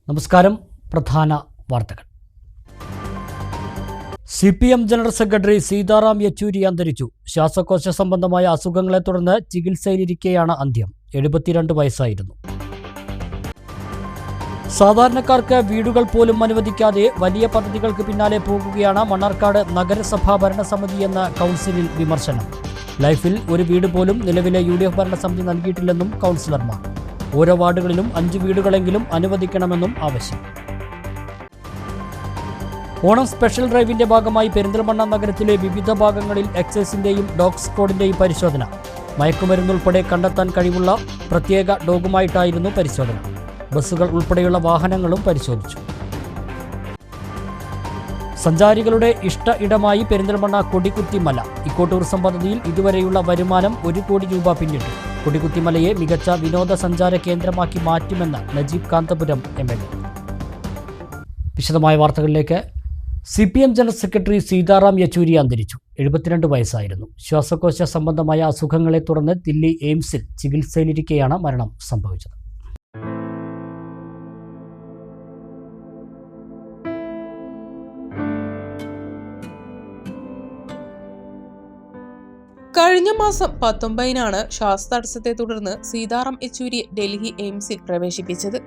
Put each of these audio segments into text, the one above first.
നമസ്കാരം. പ്രധാന വാർത്തകൾ. CPM general secretary Sitaram Yechury അന്തരിച്ചു. ശ്വാസകോശ സംബന്ധമായ അസുഖങ്ങളെ തുടർന്ന് ചികിത്സയിലിരിക്കെയാണ് അന്ത്യം. 72 വയസ്സായിരുന്നു. സാധാരണക്കാർക്ക് വീടുകൾ പോലും അനുവദിക്കാതെ വലിയ പദ്ധതികൾക്ക് പിന്നാലെ പോകുകയാണ് മണ്ണാർക്കാട് നഗരസഭാ ഭരണസമിതിയെന്ന കൗൺസിലിൽ വിമർശനം. ലൈഫിൽ ഒരു വീട് പോലും നിലവിലെ UDF ഭരണസമിതി നൽകിയിട്ടില്ലെന്നും കൗൺസിലർമാർ. ഓരോ വാർഡുകളിലും 5 വീടുകളെങ്കിലും അനുവദിക്കണമെന്നും ആവശ്യം. ഓണം സ്പെഷ്യൽ ഡ്രൈവിന്റെ ഭാഗമായി പെരിന്തൽമണ്ണ നഗരത്തിലെ വിവിധ ഭാഗങ്ങളിൽ എക്സൈസിന്റെയും ഡോഗ് സ്ക്വാഡിന്റെയും പരിശോധന. മയക്കുമരുന്നുൾപ്പെടെ കണ്ടെത്താൻ കഴിവുള്ള പ്രത്യേക ഡോഗുമായിട്ടായിരുന്നു പരിശോധന. ബസ്സുകൾ ഉൾപ്പെടെയുള്ള വാഹനങ്ങളും പരിശോധിച്ചു. സഞ്ചാരികളുടെ ഇഷ്ട ഇടമായി പെരിന്തൽമണ്ണ കൊടിക്കുത്തിമല. ഇക്കോ ടൂറിസം പദ്ധതിയിൽ ഇതുവരെയുള്ള വരുമാനം 1 കോടി രൂപ പിന്നിട്ടു. കൊടിക്കുത്തിമലയെ മികച്ച വിനോദസഞ്ചാര കേന്ദ്രമാക്കി മാറ്റുമെന്ന് നജീബ് കാന്തപുരം MLA. വിശദമായ വാർത്തകളിലേക്ക്. CPM general secretary Sitaram Yechury അന്തരിച്ചു. 72 വയസ്സായിരുന്നു. ശ്വാസകോശ സംബന്ധമായ അസുഖങ്ങളെ തുടർന്ന് ദില്ലി എയിംസിൽ ചികിത്സയിലിരിക്കെയാണ് മരണം സംഭവിച്ചത്. കഴിഞ്ഞ മാസം 19-നാണ് ശ്വാസതടസ്സത്തെ തുടർന്ന് സീതാറാം യെച്ചൂരിയെ ഡൽഹി എയിംസിൽ പ്രവേശിപ്പിച്ചത്.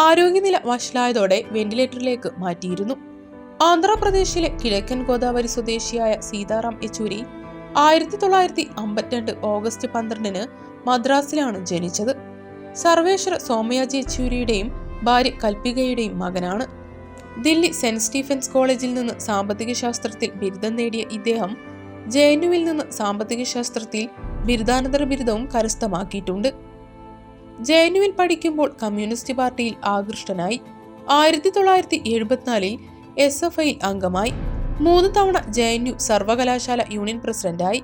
ആരോഗ്യനില വഷളായതോടെ വെന്റിലേറ്ററിലേക്ക് മാറ്റിയിരുന്നു. ആന്ധ്രാപ്രദേശിലെ കിഴക്കൻ ഗോദാവരി സ്വദേശിയായ സീതാറാം യെച്ചൂരി 1952 ഓഗസ്റ്റ് 12-ന് മദ്രാസിലാണ് ജനിച്ചത്. സർവേശ്വര സോമയാജി യെച്ചൂരിയുടെയും ഭാര്യ കൽപ്പികയുടെയും മകനാണ്. ദില്ലി സെന്റ് സ്റ്റീഫൻസ് കോളേജിൽ നിന്ന് സാമ്പത്തിക ശാസ്ത്രത്തിൽ ബിരുദം നേടിയ ഇദ്ദേഹം JNUവിൽ നിന്ന് സാമ്പത്തിക ശാസ്ത്രത്തിൽ ബിരുദാനന്തര ബിരുദവും കരസ്ഥമാക്കിയിട്ടുണ്ട്. JNUവിൽ പഠിക്കുമ്പോൾ കമ്മ്യൂണിസ്റ്റ് പാർട്ടിയിൽ ആകൃഷ്ടനായി. 1974-ൽ SFIയിൽ അംഗമായി. 3 തവണ JNU സർവകലാശാല യൂണിയൻ പ്രസിഡന്റായി.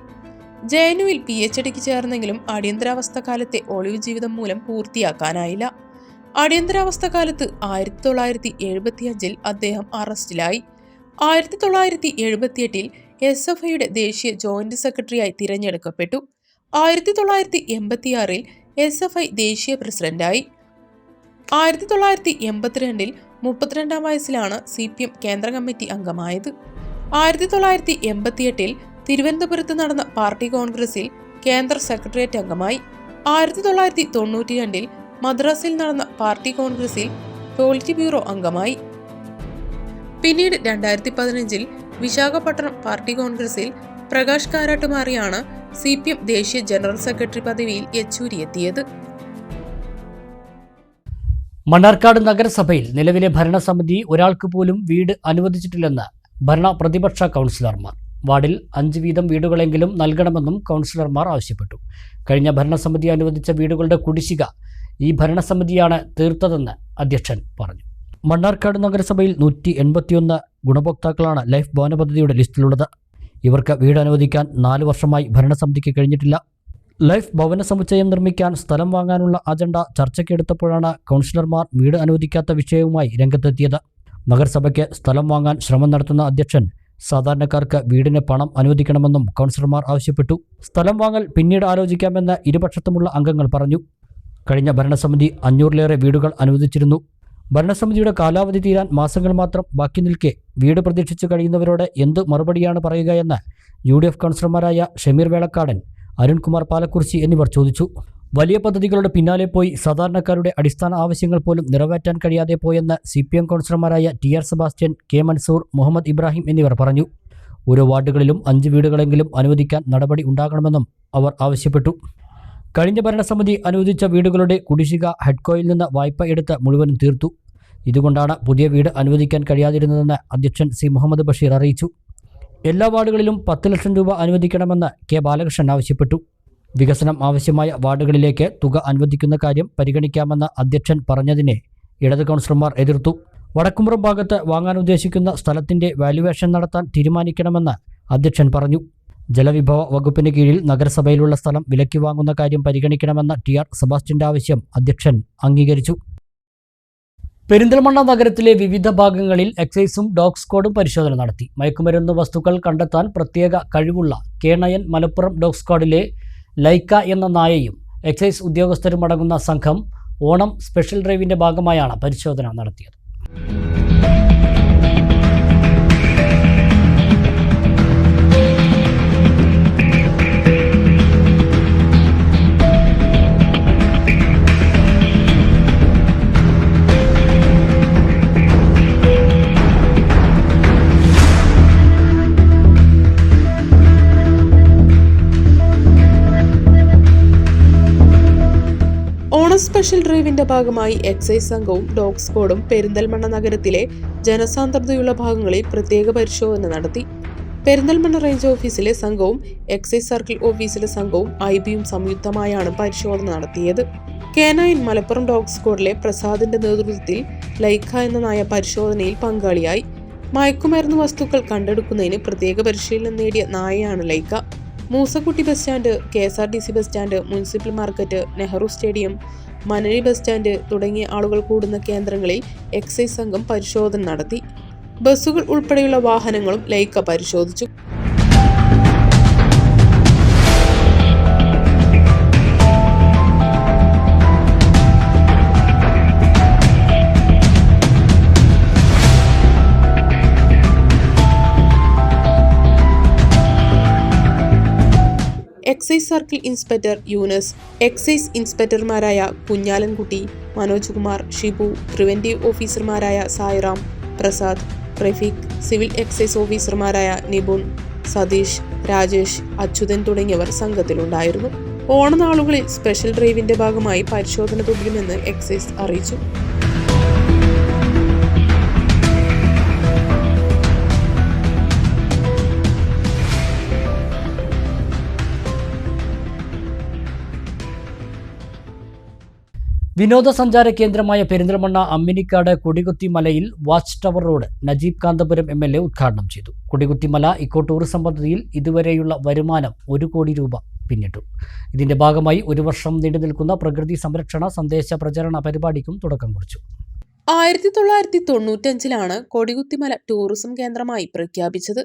JNUവിൽ PhDക്ക് ചേർന്നെങ്കിലും അടിയന്തരാവസ്ഥ കാലത്തെ ഒളിവ് ജീവിതം മൂലം പൂർത്തിയാക്കാനായില്ല. അടിയന്തരാവസ്ഥ കാലത്ത് 1975-ൽ അദ്ദേഹം അറസ്റ്റിലായി. 1978-ൽ SFIയുടെ ദേശീയ ജോയിന്റ് സെക്രട്ടറിയായി തിരഞ്ഞെടുക്കപ്പെട്ടു. 1986-ൽ SFI ദേശീയ പ്രസിഡന്റായി. 1982-ൽ 32-ാം വയസ്സിലാണ് CPM കേന്ദ്ര കമ്മിറ്റി അംഗമായത്. 1988-ൽ തിരുവനന്തപുരത്ത് നടന്ന പാർട്ടി കോൺഗ്രസിൽ കേന്ദ്ര സെക്രട്ടേറിയറ്റ് അംഗമായി. 1992-ൽ മദ്രാസിൽ നടന്ന പാർട്ടി കോൺഗ്രസിൽ പോളിറ്റ് ബ്യൂറോ അംഗമായി. പിന്നീട് 2015-ൽ വിശാഖപട്ടണം പാർട്ടി കോൺഗ്രസിൽ പ്രകാശ് കാരാട്ട് മാറിയാണ് CPM ദേശീയ ജനറൽ സെക്രട്ടറി പദവിയിൽ യെച്ചൂരി എത്തിയത്. മണ്ണാർക്കാട് നഗരസഭയിൽ നിലവിലെ ഭരണസമിതി ഒരാൾക്ക് പോലും വീട് അനുവദിച്ചിട്ടില്ലെന്ന് ഭരണ പ്രതിപക്ഷ കൗൺസിലർമാർ. വാർഡിൽ 5 വീതം വീടുകളെങ്കിലും നൽകണമെന്നും കൗൺസിലർമാർ ആവശ്യപ്പെട്ടു. കഴിഞ്ഞ ഭരണസമിതി അനുവദിച്ച വീടുകളുടെ കുടിശ്ശിക ഈ ഭരണസമിതിയാണ് തീർത്തതെന്ന് അധ്യക്ഷൻ പറഞ്ഞു. മണ്ണാർക്കാട് നഗരസഭയിൽ 181 ഗുണഭോക്താക്കളാണ് ലൈഫ് ഭവന പദ്ധതിയുടെ ലിസ്റ്റിലുള്ളത്. ഇവർക്ക് വീട് അനുവദിക്കാൻ 4 വർഷമായി ഭരണസമിതിക്ക് കഴിഞ്ഞിട്ടില്ല. ലൈഫ് ഭവന സമുച്ചയം നിർമ്മിക്കാൻ സ്ഥലം വാങ്ങാനുള്ള അജണ്ട ചർച്ചയ്ക്കെടുത്തപ്പോഴാണ് കൗൺസിലർമാർ വീട് അനുവദിക്കാത്ത വിഷയവുമായി രംഗത്തെത്തിയത്. നഗരസഭയ്ക്ക് സ്ഥലം വാങ്ങാൻ ശ്രമം നടത്തുന്ന അധ്യക്ഷൻ സാധാരണക്കാർക്ക് വീടിന് പണം അനുവദിക്കണമെന്നും കൗൺസിലർമാർ ആവശ്യപ്പെട്ടു. സ്ഥലം വാങ്ങൽ പിന്നീട് ആലോചിക്കാമെന്ന് ഇരുപക്ഷത്തുമുള്ള അംഗങ്ങൾ പറഞ്ഞു. കഴിഞ്ഞ ഭരണസമിതി 500-ലേറെ വീടുകൾ അനുവദിച്ചിരുന്നു. ഭരണസമിതിയുടെ കാലാവധി തീരാൻ മാസങ്ങൾ മാത്രം ബാക്കി നിൽക്കെ വീട് പ്രതീക്ഷിച്ചു കഴിയുന്നവരോട് എന്ത് മറുപടിയാണ് പറയുകയെന്ന് UDF കൗൺസിലർമാരായ ഷമീർ വേളക്കാടൻ, അരുൺകുമാർ പാലക്കുറിശി എന്നിവർ ചോദിച്ചു. വലിയ പദ്ധതികളുടെ പിന്നാലെ പോയി സാധാരണക്കാരുടെ അടിസ്ഥാന ആവശ്യങ്ങൾ പോലും നിറവേറ്റാൻ കഴിയാതെ പോയെന്ന് CPM കൗൺസിലർമാരായ TR Sebastian, K Mansoor, Muhammad Ibrahim എന്നിവർ പറഞ്ഞു. ഓരോ വാർഡുകളിലും 5 വീടുകളെങ്കിലും അനുവദിക്കാൻ നടപടി ഉണ്ടാകണമെന്നും അവർ ആവശ്യപ്പെട്ടു. കഴിഞ്ഞ ഭരണസമിതി അനുവദിച്ച വീടുകളുടെ കുടിശ്ശിക ഹെഡ്കോയിൽ നിന്ന് വായ്പ എടുത്ത് മുഴുവനും തീർത്തു. ഇതുകൊണ്ടാണ് പുതിയ വീട് അനുവദിക്കാൻ കഴിയാതിരുന്നതെന്ന് അധ്യക്ഷൻ C മുഹമ്മദ് ബഷീർ അറിയിച്ചു. എല്ലാ വാർഡുകളിലും 10 ലക്ഷം രൂപ അനുവദിക്കണമെന്ന് K ബാലകൃഷ്ണൻ ആവശ്യപ്പെട്ടു. വികസനം ആവശ്യമായ വാർഡുകളിലേക്ക് തുക അനുവദിക്കുന്ന കാര്യം പരിഗണിക്കാമെന്ന് അധ്യക്ഷൻ പറഞ്ഞതിനെ ഇടത് കൗൺസിലർമാർ എതിർത്തു. വടക്കുംപുറം ഭാഗത്ത് വാങ്ങാൻ ഉദ്ദേശിക്കുന്ന സ്ഥലത്തിന്റെ വാല്യുവേഷൻ നടത്താൻ തീരുമാനിക്കണമെന്ന് അധ്യക്ഷൻ പറഞ്ഞു. ജലവിഭവ വകുപ്പിന് കീഴിൽ നഗരസഭയിലുള്ള സ്ഥലം വിലയ്ക്ക് വാങ്ങുന്ന കാര്യം പരിഗണിക്കണമെന്ന TR സെബാസ്റ്റ്യന്റെ ആവശ്യം അധ്യക്ഷൻ അംഗീകരിച്ചു. പെരിന്തൽമണ്ണ നഗരത്തിലെ വിവിധ ഭാഗങ്ങളിൽ എക്സൈസും ഡോഗ് സ്ക്വാഡും പരിശോധന നടത്തി. മയക്കുമരുന്ന് വസ്തുക്കൾ കണ്ടെത്താൻ പ്രത്യേക കഴിവുള്ള K9 മലപ്പുറം ഡോഗ് സ്ക്വാഡിലെ ലൈക്ക എന്ന നായയും എക്സൈസ് ഉദ്യോഗസ്ഥരും അടങ്ങുന്ന സംഘം ഓണം സ്പെഷ്യൽ ഡ്രൈവിന്റെ ഭാഗമായാണ് പരിശോധന നടത്തിയത്. ഓണം സ്പെഷ്യൽ ഡ്രൈവിന്റെ ഭാഗമായി എക്സൈസ് സംഘവും ഡോഗ് സ്ക്വാഡും പെരിന്തൽമണ്ണ നഗരത്തിലെ ജനസാന്ദ്രതയുള്ള ഭാഗങ്ങളിൽ പ്രത്യേക പരിശോധന നടത്തി. പെരിന്തൽമണ്ണ റേഞ്ച് ഓഫീസിലെ സംഘവും എക്സൈസ് സർക്കിൾ ഓഫീസിലെ സംഘവും ഐബിയും സംയുക്തമായാണ് പരിശോധന നടത്തിയത്. K9 മലപ്പുറം ഡോഗ് സ്ക്വാഡിലെ പ്രസാദിന്റെ നേതൃത്വത്തിൽ ലൈക്ക എന്ന നായ പരിശോധനയിൽ പങ്കാളിയായി. മയക്കുമരുന്ന് വസ്തുക്കൾ കണ്ടെടുക്കുന്നതിന് പ്രത്യേക പരിശീലനം നേടിയ നായയാണ് Laika. Moosakutty bus stand, KSRTC bus stand, municipal market, Nehru stadium, മനരി ബസ് സ്റ്റാൻഡ് തുടങ്ങിയ ആളുകൾ കൂടുന്ന കേന്ദ്രങ്ങളിൽ എക്സൈസ് സംഘം പരിശോധന നടത്തി. ബസ്സുകൾ ഉൾപ്പെടെയുള്ള വാഹനങ്ങളും ലൈക്ക പരിശോധിച്ചു. Excise circle inspector Yunus, excise ഇൻസ്പെക്ടർമാരായ കുഞ്ഞാലൻകുട്ടി, മനോജ് കുമാർ, ഷിബു, പ്രിവന്റീവ് ഓഫീസർമാരായ സായിറാം, പ്രസാദ്, റഫീഖ്, സിവിൽ എക്സൈസ് ഓഫീസർമാരായ നിപുൺ, സതീഷ്, രാജേഷ്, അച്യുതൻ തുടങ്ങിയവർ സംഘത്തിലുണ്ടായിരുന്നു. ഓണനാളുകളിൽ സ്പെഷ്യൽ ഡ്രൈവിന്റെ ഭാഗമായി പരിശോധന തുടരുമെന്ന് എക്സൈസ് അറിയിച്ചു. വിനോദസഞ്ചാര കേന്ദ്രമായ പെരിന്തൽമണ്ണ അമ്മിനിക്കാട് കൊടികുത്തി മലയിൽ watch tower road Najeeb Kanthapuram MLA ഉദ്ഘാടനം ചെയ്തു. കൊടികുത്തിമല ഇക്കോ ടൂറിസം പദ്ധതിയിൽ ഇതുവരെയുള്ള വരുമാനം 1 കോടി രൂപ പിന്നിട്ടു. ഇതിന്റെ ഭാഗമായി 1 വർഷം നീണ്ടുനിൽക്കുന്ന പ്രകൃതി സംരക്ഷണ സന്ദേശ പ്രചരണ പരിപാടിക്കും തുടക്കം കുറിച്ചു. 1995 കൊടികുത്തിമല ടൂറിസം കേന്ദ്രമായി പ്രഖ്യാപിച്ചത്.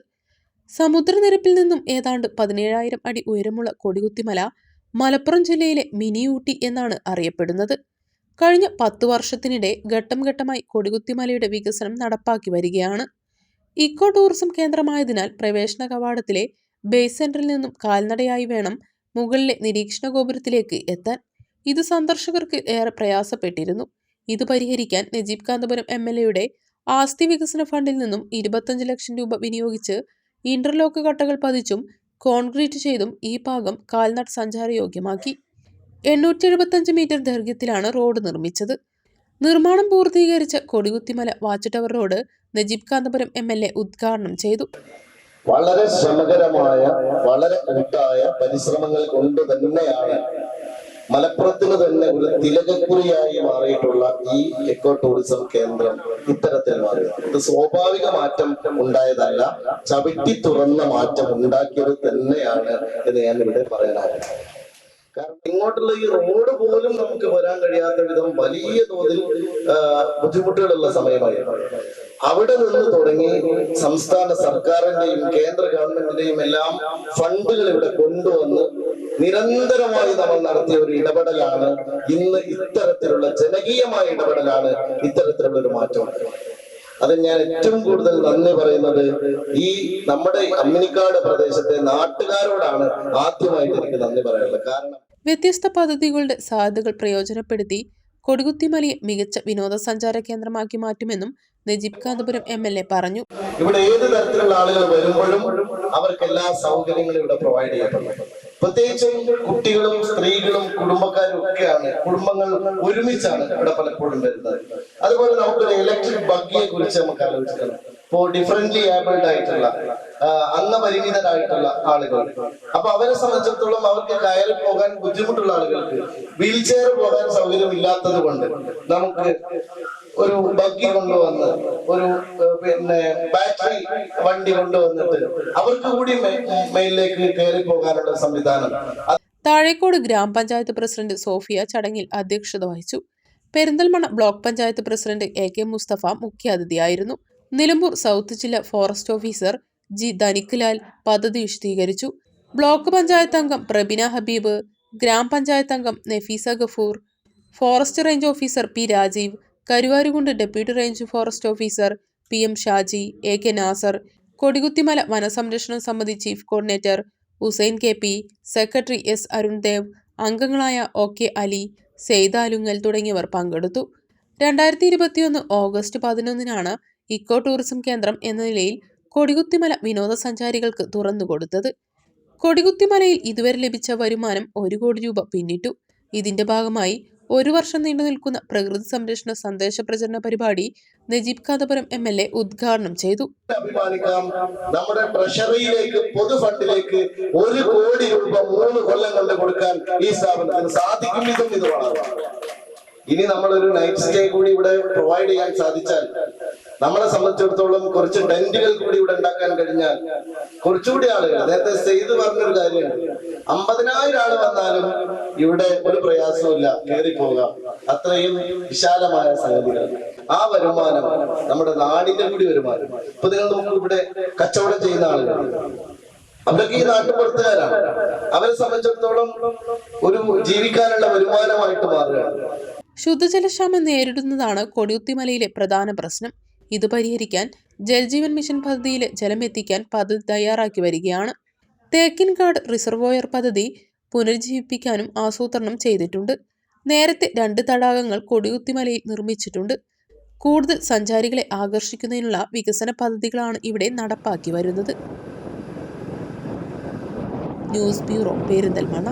സമുദ്രനിരപ്പിൽ നിന്നും ഏതാണ്ട് 17,000 അടി ഉയരമുള്ള കൊടികുത്തിമല മലപ്പുറം ജില്ലയിലെ മിനി ഊട്ടി എന്നാണ് അറിയപ്പെടുന്നത്. കഴിഞ്ഞ 10 വർഷത്തിനിടെ ഘട്ടം ഘട്ടമായി കൊടികുത്തിമലയുടെ വികസനം നടപ്പാക്കി വരികയാണ്. ഇക്കോ ടൂറിസം കേന്ദ്രമായതിനാൽ പ്രവേശന കവാടത്തിലെ ബേസ് സെന്ററിൽ നിന്നും കാൽനടയായി വേണം മുകളിലെ നിരീക്ഷണ ഗോപുരത്തിലേക്ക് എത്താൻ. ഇത് സന്ദർശകർക്ക് ഏറെ പ്രയാസപ്പെട്ടിരുന്നു. ഇത് പരിഹരിക്കാൻ നജീബ് കാന്തപുരം MLAയുടെ ആസ്തി വികസന ഫണ്ടിൽ നിന്നും 25 ലക്ഷം രൂപ വിനിയോഗിച്ച് ഇന്റർലോക്ക് കട്ടകൾ പതിച്ചും കോൺക്രീറ്റ് ചെയ്തും ഈ ഭാഗം കാൽനട സഞ്ചാരയോഗ്യമാക്കി. 875 മീറ്റർ ദൈർഘ്യത്തിലാണ് റോഡ് നിർമ്മിച്ചത്. നിർമ്മാണം പൂർത്തീകരിച്ച Kodikuthimala watch tower road Najeeb Kanthapuram MLA ഉദ്ഘാടനം ചെയ്തു. വളരെ ശ്രമകരമായ, വളരെ കൂട്ടായ പരിശ്രമങ്ങൾ കൊണ്ട് തന്നെയാണ് മലപ്പുറത്തിന് തന്നെ ഒരു തിലകക്കുറിയായി മാറിയിട്ടുള്ള ഈ എക്കോ ടൂറിസം കേന്ദ്രം ഇത്തരത്തിൽ മാറിയത്. ഇത് സ്വാഭാവിക മാറ്റം ഉണ്ടായതല്ല, ചവിട്ടി തുറന്ന മാറ്റം ഉണ്ടാക്കിയത് തന്നെയാണ് എന്ന് ഞാൻ ഇവിടെ പറയാനാണ്. കാരണം ഇങ്ങോട്ടുള്ള ഈ റോഡ് പോലും നമുക്ക് വരാൻ കഴിയാത്ത വിധം വലിയ തോതിൽ ബുദ്ധിമുട്ടുകളുള്ള സമയമായി. അവിടെ നിന്ന് തുടങ്ങി സംസ്ഥാന സർക്കാരിന്റെയും കേന്ദ്ര ഗവൺമെന്റിന്റെയും എല്ലാം ഫണ്ടുകൾ ഇവിടെ കൊണ്ടുവന്ന് നിരന്തരമായി നമ്മൾ നടത്തിയ ഒരു ഇടപെടലാണ് ഇന്ന് ഇത്തരത്തിലുള്ള ജനകീയമായ ഇടപെടലാണ് ഇത്തരത്തിലുള്ള ഒരു മാറ്റം. അത് ഞാൻ ഏറ്റവും കൂടുതൽ നന്ദി പറയുന്നത് ഈ നമ്മുടെ അമ്മിനിക്കാട് പ്രദേശത്തെ നാട്ടുകാരോടാണ് ആദ്യമായിട്ട് എനിക്ക് നന്ദി പറയാനുള്ളത്. കാരണം വ്യത്യസ്ത പദ്ധതികളുടെ സാധ്യതകൾ പ്രയോജനപ്പെടുത്തി കൊടികുത്തിമലയെ മികച്ച വിനോദസഞ്ചാര കേന്ദ്രമാക്കി മാറ്റുമെന്നും നജീബ് കാന്തപുരം MLA പറഞ്ഞു. ഇവിടെ ഏത് തരത്തിലുള്ള ആളുകൾ വരുമ്പോഴും അവർക്ക് എല്ലാ സൗകര്യങ്ങളും ഇവിടെ പ്രൊവൈഡ് ചെയ്യപ്പെടുന്നു. പ്രത്യേകിച്ചും കുട്ടികളും സ്ത്രീകളും കുടുംബക്കാരും ഒക്കെയാണ്, കുടുംബങ്ങൾ ഒരുമിച്ചാണ് ഇവിടെ പലപ്പോഴും വരുന്നത്. അതുപോലെ നമുക്കൊരു ഇലക്ട്രിക് ബഗ്ഗിയെ കുറിച്ച് നമുക്ക് ആലോചിക്കണം. ഇപ്പോൾ ഡിഫറെന്റ്ലി ഏബിൾഡ് ആയിട്ടുള്ള അംഗപരിമിതരായിട്ടുള്ള ആളുകൾ, അപ്പൊ അവരെ സംബന്ധിച്ചിടത്തോളം അവർക്ക് കയറി പോകാൻ ബുദ്ധിമുട്ടുള്ള ആളുകൾക്ക് വീൽ ചെയർ പോകാൻ സൗകര്യം ഇല്ലാത്തത് കൊണ്ട് നമുക്ക് ഒരു ബഗ്ഗി കൊണ്ടുവന്ന് ഒരു ബാറ്ററി വണ്ടി കൊണ്ടുവന്നിട്ട് അവർക്ക് കൂടി മേലിലേക്ക് കയറി പോകാനുള്ള സംവിധാനം. താഴേക്കോട് ഗ്രാമപഞ്ചായത്ത് പ്രസിഡന്റ് സോഫിയ ചടങ്ങിൽ അധ്യക്ഷത വഹിച്ചു. Perinthalmanna block panchayat president AK Musthafa മുഖ്യാതിഥിയായിരുന്നു. നിലമ്പൂർ സൗത്ത് ജില്ലാ forest officer G Dhanik Lal പദ്ധതി വിശദീകരിച്ചു. ബ്ലോക്ക് പഞ്ചായത്ത് അംഗം പ്രബിന ഹബീബ്, ഗ്രാമപഞ്ചായത്ത് അംഗം Nafeesa Gafoor, forest range officer P Rajeev, Karuvarakundu deputy range forest officer PM Shaji, AK Nasar, Kodikuthimala വനസംരക്ഷണ സമിതി chief coordinator Hussain KP, secretary S Arundev, അംഗങ്ങളായ OK അലി, സെയ്ദ് ആലുങ്ങൽ തുടങ്ങിയവർ പങ്കെടുത്തു. 2021 ഓഗസ്റ്റ് 11-നാണ് ഇക്കോ ടൂറിസം കേന്ദ്രം എന്ന നിലയിൽ കൊടികുത്തിമല വിനോദസഞ്ചാരികൾക്ക് തുറന്നുകൊടുത്തത്. കൊടികുത്തിമലയിൽ ഇതുവരെ ലഭിച്ച വരുമാനം 1 കോടി രൂപ പിന്നിട്ടു. ഇതിന്റെ ഭാഗമായി 1 വർഷം നീണ്ടു നിൽക്കുന്ന പ്രകൃതി സംരക്ഷണ സന്ദേശ പ്രചരണ പരിപാടി നജീബ് കാന്തപുരം MLA ഉദ്ഘാടനം ചെയ്തു. അഭിമാനിക്കാം, നമ്മുടെ ട്രഷറിയിലേക്ക് പൊതു ഫണ്ടിലേക്ക് 1 കോടി രൂപ 3 കൊല്ലം കൊണ്ട് കൊടുക്കാൻ ഈ സ്ഥാപനത്തിന് സാധിക്കും. ഇത് വളർന്നു. ഇനി നമ്മളൊരു നൈറ്റ് സ്റ്റേ കൂടി ഇവിടെ പ്രൊവൈഡ് ചെയ്യാൻ സാധിച്ചാൽ, നമ്മളെ സംബന്ധിച്ചിടത്തോളം കുറച്ച് ടെന്റുകൾ കൂടി ഇവിടെ ഉണ്ടാക്കാൻ കഴിഞ്ഞാൽ കുറച്ചുകൂടി ആളുകൾ, നേരത്തെ സെയ്ത് പറഞ്ഞൊരു കാര്യമാണ്, 50,000 ആള് വന്നാലും ഇവിടെ ഒരു പ്രയാസവും കയറി പോകാം. അത്രയും വിശാലമായ സംഗതികൾ. ആ വരുമാനം നമ്മുടെ നാടിന്റെ കൂടി വരുമാനം. ഇപ്പൊ നിങ്ങൾ നോക്കൂ, ഇവിടെ കച്ചവടം ചെയ്യുന്ന ആളുകൾ അവരൊക്കെ ഈ നാട്ടുപുറത്തുകാരാണ്. അവരെ സംബന്ധിച്ചിടത്തോളം ഒരു ജീവിക്കാനുള്ള വരുമാനമായിട്ട് മാറുകയാണ്. ശുദ്ധജലക്ഷാമം നേരിടുന്നതാണ് കൊടികുത്തിമലയിലെ പ്രധാന പ്രശ്നം. ഇത് പരിഹരിക്കാൻ ജൽജീവൻ മിഷൻ പദ്ധതിയിൽ ജലം എത്തിക്കാൻ പദ്ധതി തയ്യാറാക്കി വരികയാണ്. തേക്കിൻകാട് റിസർവോയർ പദ്ധതി പുനരുജ്ജീവിപ്പിക്കാനും ആസൂത്രണം ചെയ്തിട്ടുണ്ട്. നേരത്തെ 2 തടാകങ്ങൾ കൊടികുത്തിമലയിൽ നിർമ്മിച്ചിട്ടുണ്ട്. കൂടുതൽ സഞ്ചാരികളെ ആകർഷിക്കുന്നതിനുള്ള വികസന പദ്ധതികളാണ് ഇവിടെ നടപ്പാക്കി വരുന്നത്. News bureau, Perinthalmanna.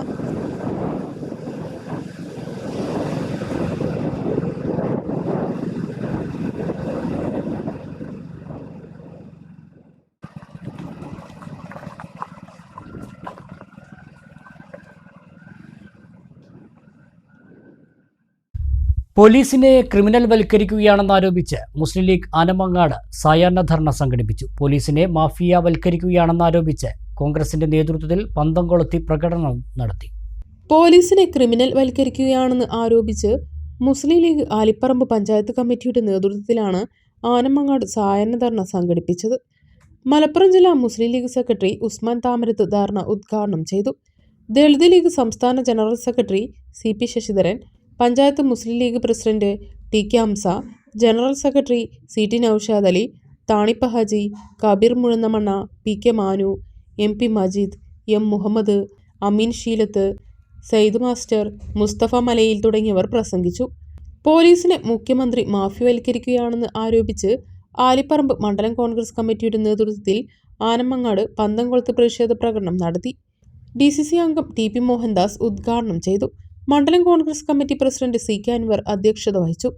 പോലീസിനെ ക്രിമിനൽ വൽക്കരിക്കുകയാണെന്നാരോപിച്ച് മുസ്ലിം ലീഗ് ആനമങ്ങാട് സായാഹ്ന ധർണ സംഘടിപ്പിച്ചു. പോലീസിനെ മാഫിയ വൽക്കരിക്കുകയാണെന്നാരോപിച്ച് കോൺഗ്രസിന്റെ നേതൃത്വത്തിൽ പന്തം കൊളുത്തി പ്രകടനവും നടത്തി. പോലീസിനെ ക്രിമിനൽ വൽക്കരിക്കുകയാണെന്ന് ആരോപിച്ച് മുസ്ലിം ലീഗ് ആലിപ്പറമ്പ് പഞ്ചായത്ത് കമ്മിറ്റിയുടെ നേതൃത്വത്തിലാണ് ആനമങ്ങാട് സായാഹ്ന ധർണ സംഘടിപ്പിച്ചത്. മലപ്പുറം ജില്ലാ മുസ്ലിം ലീഗ് സെക്രട്ടറി ഉസ്മാൻ താമരത്ത് ധർണ ഉദ്ഘാടനം ചെയ്തു. ദളിത് ലീഗ് സംസ്ഥാന general secretary CP Sasidharan, panchayat Muslim League president TK Hamza, general secretary CT Noushad Ali, Thanippa Haji, Kabeer Muzhannamanna, PK Manu, MP Majeed, M Muhammad, Ameen Sheelath, Sayyid master, Musthafa Malayil തുടങ്ങിയവർ പ്രസംഗിച്ചു. പോലീസിനെ മുഖ്യമന്ത്രി മാഫിയവൽക്കരിക്കുകയാണെന്ന് ആരോപിച്ച് ആലിപ്പറമ്പ് മണ്ഡലം കോൺഗ്രസ് കമ്മിറ്റിയുടെ നേതൃത്വത്തിൽ ആനമങ്ങാട് പന്തം കൊളുത്തി പ്രതിഷേധ പ്രകടനം നടത്തി. DCC അംഗം TP മോഹൻദാസ് ഉദ്ഘാടനം ചെയ്തു. മണ്ഡലം Congress committee president CK Anwar അധ്യക്ഷത വഹിച്ചു.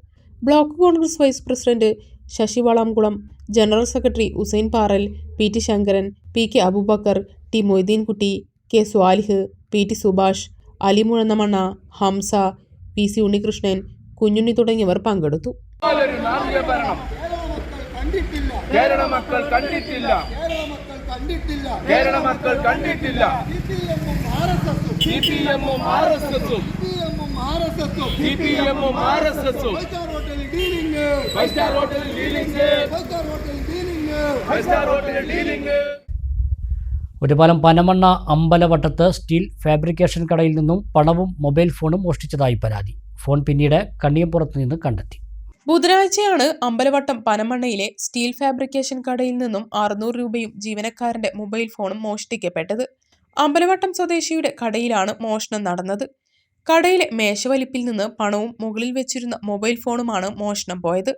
Block Congress vice president Sasi Valamkulam, general secretary Hussain Paral, PT Sankaran, PK Aboobacker, T Moideenkutty, K Swalih, PT Subhash, Ali Muzhannamanna, Hamza, PC Unnikrishnan, Kunjunni തുടങ്ങിയവർ പങ്കെടുത്തു. കേരള മക്കൾ കണ്ടിട്ടില്ല. CPM-ഉം RSS-ഉം ഫൈവ് സ്റ്റാർ ഹോട്ടലിൽ ഡീലിംഗ്. ഒറ്റപ്പാലം പനമണ്ണ അമ്പലവട്ടത്ത് സ്റ്റീൽ ഫാബ്രിക്കേഷൻ കടയിൽ നിന്നും പണവും മൊബൈൽ ഫോണും മോഷ്ടിച്ചതായി പരാതി. ഫോൺ പിന്നീട് കണ്ണിയമ്പുറത്ത് നിന്ന് കണ്ടെത്തി. ബുധനാഴ്ചയാണ് അമ്പലവട്ടം പനമണ്ണയിലെ സ്റ്റീൽ ഫാബ്രിക്കേഷൻ കടയിൽ നിന്നും 600 രൂപയും ജീവനക്കാരന്റെ മൊബൈൽ ഫോണും മോഷ്ടിക്കപ്പെട്ടത്. അമ്പലവട്ടം സ്വദേശിയുടെ കടയിലാണ് മോഷണം നടന്നത്. കടയിലെ മേശവലിപ്പിൽ നിന്ന് പണവും മുകളിൽ വെച്ചിരുന്ന മൊബൈൽ ഫോണുമാണ് മോഷണം പോയത്.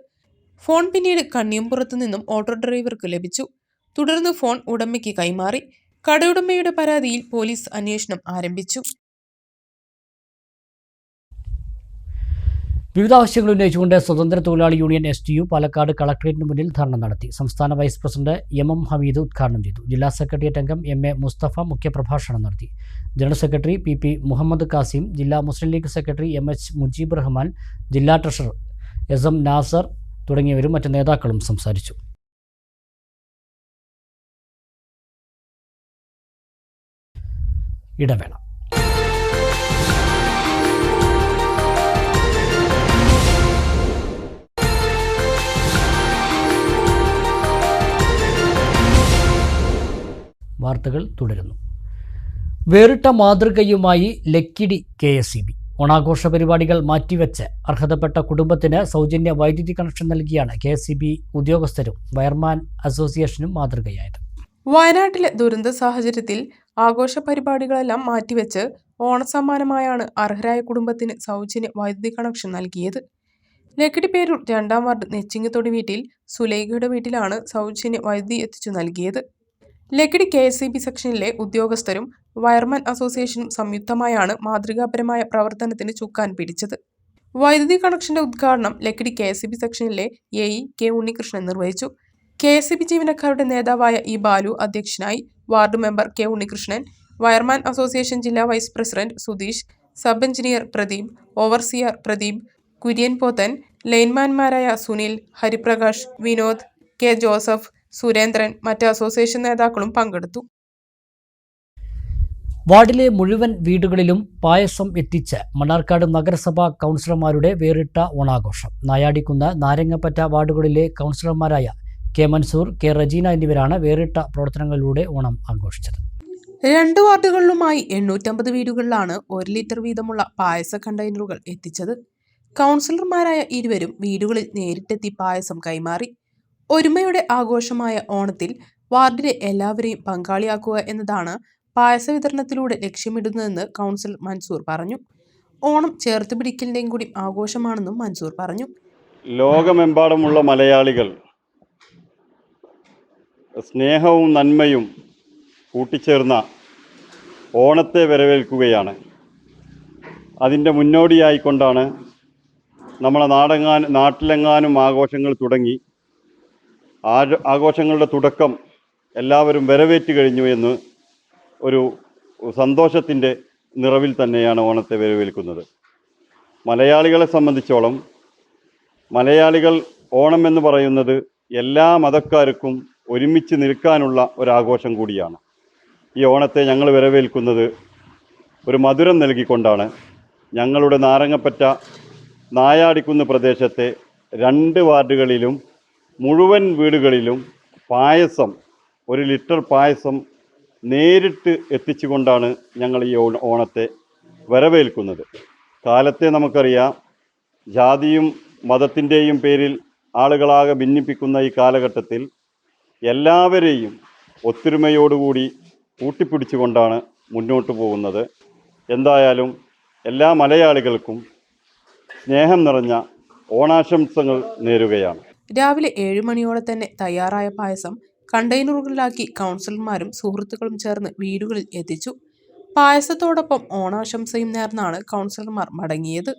ഫോൺ പിന്നീട് കണ്ണിയമ്പുറത്ത് നിന്നും ഓട്ടോ ഡ്രൈവർക്ക് ലഭിച്ചു. തുടർന്ന് ഫോൺ ഉടമയ്ക്ക് കൈമാറി. കടയുടമയുടെ പരാതിയിൽ പോലീസ് അന്വേഷണം ആരംഭിച്ചു. വിവിധ ആവശ്യങ്ങൾ ഉന്നയിച്ചുകൊണ്ട് സ്വതന്ത്ര തൊഴിലാളി യൂണിയൻ STU പാലക്കാട് കളക്ടറേറ്റിന് മുന്നിൽ ധർണ നടത്തി. സംസ്ഥാന വൈസ് പ്രസിഡന്റ് MM ഹമീദ് ഉദ്ഘാടനം ചെയ്തു. ജില്ലാ സെക്രട്ടേറിയറ്റ് അംഗം MA മുസ്തഫ മുഖ്യപ്രഭാഷണം നടത്തി. General secretary PP Muhammad Kasim, ജില്ലാ മുസ്ലിം ലീഗ് സെക്രട്ടറി MH മുജീബ് റഹ്മാൻ, ജില്ലാ ട്രഷറർ SM നാസർ തുടങ്ങിയവരും മറ്റ് നേതാക്കളും സംസാരിച്ചു. ഇടവേള. വാർത്തകൾ തുടരുന്നു. വേറിട്ട മാതൃകയുമായി ലക്കിടി KSEB. ഓണാഘോഷ പരിപാടികൾ മാറ്റിവെച്ച് അർഹതപ്പെട്ട കുടുംബത്തിന് സൗജന്യ വൈദ്യുതി കണക്ഷൻ നൽകിയാണ് KSEB ഉദ്യോഗസ്ഥരും വയർമാൻ അസോസിയേഷനും മാതൃകയായത്. വയനാട്ടിലെ ദുരന്ത സാഹചര്യത്തിൽ ആഘോഷ പരിപാടികളെല്ലാം മാറ്റിവെച്ച് ഓണസമ്മാനമായാണ് അർഹരായ കുടുംബത്തിന് സൗജന്യ വൈദ്യുതി കണക്ഷൻ നൽകിയത്. ലക്കിടിപ്പേരൂർ 2-ാം വാർഡ് നെച്ചിങ്ങത്തൊടി വീട്ടിൽ സുലൈഖയുടെ വീട്ടിലാണ് സൗജന്യ വൈദ്യുതി എത്തിച്ചു നൽകിയത്. ലക്കിടി KSEB സെക്ഷനിലെ ഉദ്യോഗസ്ഥരും വയർമാൻ അസോസിയേഷനും സംയുക്തമായാണ് മാതൃകാപരമായ പ്രവർത്തനത്തിന് ചുക്കാൻ പിടിച്ചത്. വൈദ്യുതി കണക്ഷന്റെ ഉദ്ഘാടനം Lakkidi KSEB സെക്ഷനിലെ AE K Unnikrishnan നിർവഹിച്ചു. KSEB ജീവനക്കാരുടെ നേതാവായ E ബാലു അധ്യക്ഷനായി. Ward member K Unnikrishnan, wireman association ജില്ലാ vice president Sudheesh, sub engineer Pradeep, overseer Pradeep, Kurian Pothan, ലൈൻമാൻമാരായ സുനിൽ, ഹരിപ്രകാശ്, വിനോദ്, K ജോസഫ്, സുരേന്ദ്രൻ, മറ്റ് അസോസിയേഷൻ നേതാക്കളും പങ്കെടുത്തു. വാർഡിലെ മുഴുവൻ വീടുകളിലും പായസം എത്തിച്ച് മണ്ണാർക്കാട് നഗരസഭാ കൗൺസിലർമാരുടെ വേറിട്ട ഓണാഘോഷം. നായാടിക്കുന്ന്, നാരങ്ങപ്പറ്റ വാർഡുകളിലെ കൗൺസിലർമാരായ K മൻസൂർ, K റജീന എന്നിവരാണ് വേറിട്ട പ്രവർത്തനങ്ങളിലൂടെ ഓണം ആഘോഷിച്ചത്. 2 വാർഡുകളിലുമായി 850 വീടുകളിലാണ് 1 ലിറ്റർ വീതമുള്ള പായസ കണ്ടെയ്നറുകൾ എത്തിച്ചത്. കൗൺസിലർമാരായ ഇരുവരും വീടുകളിൽ നേരിട്ടെത്തി പായസം കൈമാറി. ഒരുമയുടെ ആഘോഷമായ ഓണത്തിൽ വാർഡിലെ എല്ലാവരെയും പങ്കാളിയാക്കുക എന്നതാണ് പായസ വിതരണത്തിലൂടെ ലക്ഷ്യമിടുന്നതെന്ന് കൗൺസിലർ മൻസൂർ പറഞ്ഞു. ഓണം ചേർത്തുപിടിക്കലിൻ്റെയും കൂടി ആഘോഷമാണെന്നും മൻസൂർ പറഞ്ഞു. ലോകമെമ്പാടുമുള്ള മലയാളികൾ സ്നേഹവും നന്മയും കൂട്ടിച്ചേർന്ന ഓണത്തെ വരവേൽക്കുകയാണ്. അതിൻ്റെ മുന്നോടിയായിക്കൊണ്ടാണ് നമ്മളെ നാട്ടിലെങ്ങാനും ആഘോഷങ്ങൾ തുടങ്ങി. ആഘോഷങ്ങളുടെ തുടക്കം എല്ലാവരും വരവേറ്റ് കഴിഞ്ഞു എന്ന് ഒരു സന്തോഷത്തിൻ്റെ നിറവിൽ തന്നെയാണ് ഓണത്തെ വരവേൽക്കുന്നത്. മലയാളികളെ സംബന്ധിച്ചോളം മലയാളികൾ ഓണം എന്ന് പറയുന്നത് എല്ലാ മതക്കാർക്കും ഒരുമിച്ച് നിൽക്കാനുള്ള ഒരാഘോഷം കൂടിയാണ്. ഈ ഓണത്തെ ഞങ്ങൾ വരവേൽക്കുന്നത് ഒരു മധുരം നൽകിക്കൊണ്ടാണ്. ഞങ്ങളുടെ നാരങ്ങപ്പറ്റ നായാടിക്കുന്ന് പ്രദേശത്തെ 2 വാർഡുകളിലും മുഴുവൻ വീടുകളിലും പായസം 1 ലിറ്റർ പായസം നേരിട്ട് എത്തിച്ചുകൊണ്ടാണ് ഞങ്ങൾ ഈ ഓണത്തെ വരവേൽക്കുന്നത്. കാലത്തെ നമുക്കറിയാം, ജാതിയും മതത്തിൻ്റെയും പേരിൽ ആളുകളാകെ ഭിന്നിപ്പിക്കുന്ന ഈ കാലഘട്ടത്തിൽ എല്ലാവരെയും ഒത്തൊരുമയോടുകൂടി കൂട്ടിപ്പിടിച്ചുകൊണ്ടാണ് മുന്നോട്ട് പോകുന്നത്. എന്തായാലും എല്ലാ മലയാളികൾക്കും സ്നേഹം നിറഞ്ഞ ഓണാശംസകൾ നേരുകയാണ്. രാവിലെ 7 മണിയോടെ തന്നെ തയ്യാറായ പായസം കണ്ടെയ്നറുകളിലാക്കി കൗൺസിലർമാരും സുഹൃത്തുക്കളും ചേർന്ന് വീടുകളിൽ എത്തിച്ചു. പായസത്തോടൊപ്പം ഓണാശംസയും നേർന്നാണ് കൗൺസിലർമാർ മടങ്ങിയത്.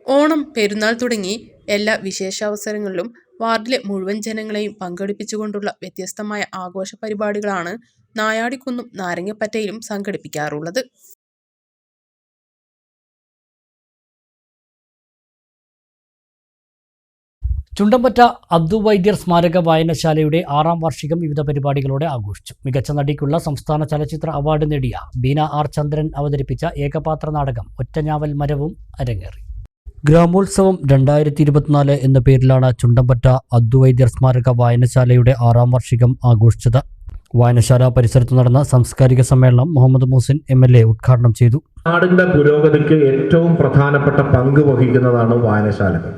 ഓണം, പെരുന്നാൾ തുടങ്ങി എല്ലാ വിശേഷാവസരങ്ങളിലും വാർഡിലെ മുഴുവൻ ജനങ്ങളെയും പങ്കെടുപ്പിച്ചുകൊണ്ടുള്ള വ്യത്യസ്തമായ ആഘോഷ പരിപാടികളാണ് നായാടിക്കുന്നും നാരങ്ങപ്പറ്റയിലും സംഘടിപ്പിക്കാറുള്ളത്. ചുണ്ടമ്പറ്റ അബ്ദു വൈദ്യർ സ്മാരക വായനശാലയുടെ 6ാം വാർഷികം വിവിധ പരിപാടികളോടെ ആഘോഷിച്ചു. മികച്ച നടിക്കുള്ള സംസ്ഥാന ചലച്ചിത്ര അവാർഡ് നേടിയ ബീന R ചന്ദ്രൻ അവതരിപ്പിച്ച ഏകപാത്ര നാടകം ഒറ്റഞ്ഞാവൽ മരവും അരങ്ങേറി. ഗ്രാമോത്സവം 2024 എന്ന പേരിലാണ് ചുണ്ടമ്പറ്റ അബ്ദു വൈദ്യർ സ്മാരക വായനശാലയുടെ 6ാം വാർഷികം ആഘോഷിച്ചത്. വായനശാല പരിസരത്ത് നടന്ന സാംസ്കാരിക സമ്മേളനം മുഹമ്മദ് മുഹസിൻ MLA ഉദ്ഘാടനം ചെയ്തു. നാടിൻ്റെ പുരോഗതിക്ക് ഏറ്റവും പ്രധാനപ്പെട്ട പങ്ക് വഹിക്കുന്നതാണ് വായനശാലകൾ.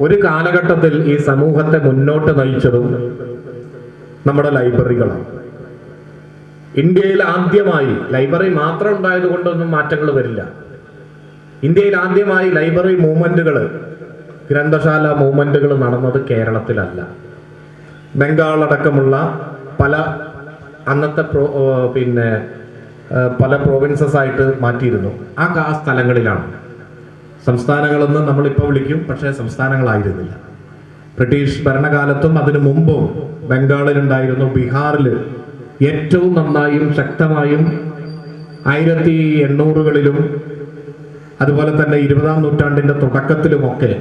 ഒരു കാലഘട്ടത്തിൽ ഈ സമൂഹത്തെ മുന്നോട്ട് നയിച്ചതും നമ്മുടെ ലൈബ്രറികളാണ്. ഇന്ത്യയിൽ ആദ്യമായി ലൈബ്രറി മാത്രം ഉണ്ടായത് കൊണ്ടൊന്നും മാറ്റങ്ങൾ വരില്ല. ഇന്ത്യയിൽ ആദ്യമായി ലൈബ്രറി മൂവ്മെന്റുകൾ, ഗ്രന്ഥശാല മൂവ്മെന്റുകൾ നടന്നത് കേരളത്തിലല്ല. ബംഗാൾ അടക്കമുള്ള പല അന്നത്തെ പല പ്രോവിൻസസ് ആയിട്ട് മാറ്റിയിരുന്നു. ആ സ്ഥലങ്ങളിലാണ്. സംസ്ഥാനങ്ങളെന്ന് നമ്മളിപ്പോൾ വിളിക്കും, പക്ഷേ സംസ്ഥാനങ്ങളായിരുന്നില്ല. ബ്രിട്ടീഷ് ഭരണകാലത്തും അതിനു മുമ്പും ബംഗാളിലുണ്ടായിരുന്നു. ബീഹാറിൽ ഏറ്റവും നന്നായും ശക്തമായും 1800കളിലും അതുപോലെ തന്നെ 20ാം നൂറ്റാണ്ടിൻ്റെ തുടക്കത്തിലുമൊക്കെ